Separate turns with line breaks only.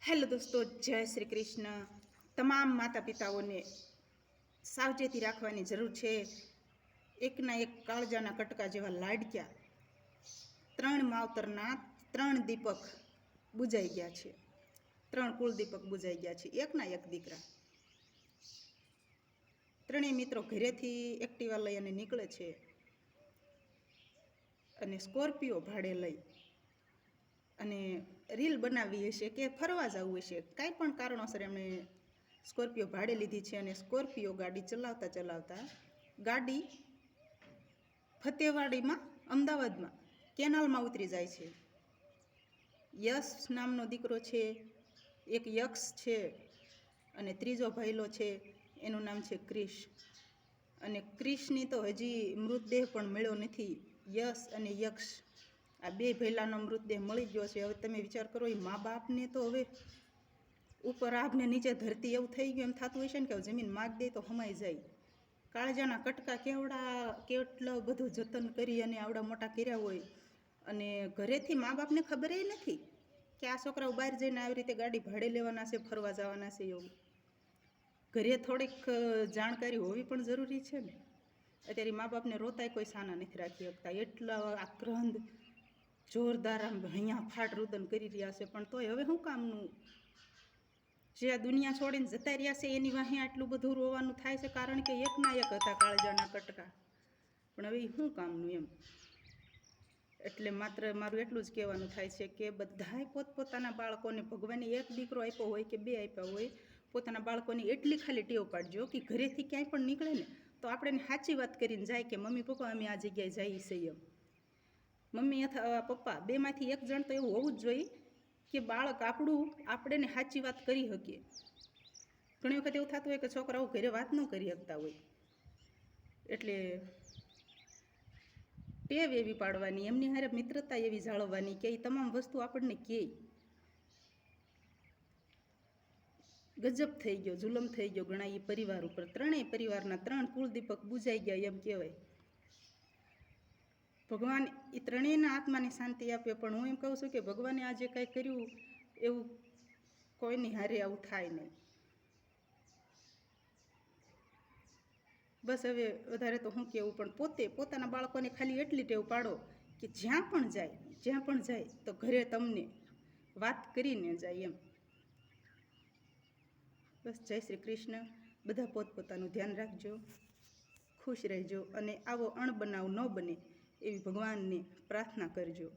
Hello દોસ્તો, જય શ્રી કૃષ્ણ. તમામ માતા પિતાઓને સાવચેતી રાખવાની જરૂર છે. એકના એક કાળજાના કટકા જેવા લાડક્યા 3 માવતરના 3 દીપક બુજાઈ ગયા છે. 3 કુળ દીપક બુજાઈ ગયા છે. એકના એક દીકરા. ત્રણેય મિત્રો ઘરેથી એક્ટિવા લઈ અને નીકળે છે અને સ્કોર્પિયો ભાડે લઈ અને રીલ બનાવી હશે કે ફરવા જવું હશે, કાંઈ પણ કારણોસર એમણે સ્કોર્પિયો ભાડે લીધી છે. અને સ્કોર્પિયો ગાડી ચલાવતા ચલાવતા ગાડી ફતેવાડીમાં અમદાવાદમાં કેનાલમાં ઉતરી જાય છે. યશ નામનો દીકરો છે, એક યક્ષ છે અને ત્રીજો ભાઈલો છે, એનું નામ છે ક્રિશ. અને ક્રિશની તો હજી મૃતદેહ પણ મળ્યો નથી. યશ અને યક્ષ આ 2 ભૈલાનો મૃતદેહ મળી ગયો છે. હવે તમે વિચાર કરો, એ મા બાપને તો હવે ઉપર આભને નીચે ધરતી એવું થઈ ગયું, એમ થતું હશે ને કે જમીન માગ દે તો હમાઈ જાય. કાળજાના કટકા કેટલું બધું જતન કરી અને આવડા મોટા કર્યા હોય, અને ઘરેથી મા બાપને ખબર નથી કે આ છોકરાઓ બહાર જઈને આવી રીતે ગાડી ભાડે લેવાના છે, ફરવા જવાના છે. એવું ઘરે થોડીક જાણકારી હોવી પણ જરૂરી છે ને. અત્યારે મા બાપને રોતાય કોઈ સાના નથી રાખી શકતા, એટલા આક્રંદ જોરદાર આમ અહીંયા ફાટ રુદન કરી રહ્યા છે. પણ તોય હવે શું કામનું? જે આ દુનિયા છોડીને જતા રહ્યા છે એની વાહે આટલું બધું રોવાનું થાય છે, કારણ કે એકના એક હતા કાળજાના કટકા. પણ હવે એ શું કામનું એમ. એટલે માત્ર મારું એટલું જ કહેવાનું થાય છે કે બધાય પોતપોતાના બાળકોને ભગવાને એક દીકરો આપ્યો હોય કે 2 આપ્યા હોય, પોતાના બાળકોની એટલી ખાલી ટેવ પાડજો કે ઘરેથી ક્યાંય પણ નીકળે ને તો આપણે એને સાચી વાત કરીને જાય કે મમ્મી પપ્પા અમે આ જગ્યાએ જઈએ છીએ. એમ મમ્મી અથવા પપ્પા બેમાંથી એક જણ તો એવું હોવું જ જોઈએ કે બાળક આપણું આપણે ને સાચી વાત કરી શકીએ. ઘણી વખત એવું થતું હોય કે છોકરાઓ ઘરે વાત ન કરી શકતા હોય, એટલે ટેવ એવી પાડવાની, એમની હારે મિત્રતા એવી જાળવવાની કે એ તમામ વસ્તુ આપણને કહે. ગજબ થઈ ગયો, જુલમ થઈ ગયો ઘણા એ પરિવાર ઉપર. 3 પરિવારના 3 કુળદીપક બુજાઈ ગયા એમ કહેવાય. ભગવાન એ ત્રણેયના આત્માને શાંતિ આપે. પણ હું એમ કહું છું કે ભગવાને આજે કાંઈ કર્યું એવું કોઈની હારે આવું થાય નહીં. બસ હવે વધારે તો શું કહેવું, પણ પોતાના બાળકોને ખાલી એટલી ટેવ પાડો કે જ્યાં પણ જાય તો ઘરે તમને વાત કરીને જાય એમ. બસ, જય શ્રી કૃષ્ણ. બધા પોતપોતાનું ધ્યાન રાખજો, ખુશ રહેજો અને આવો અણબનાવ ન બને એવી ભગવાનને પ્રાર્થના કરજો.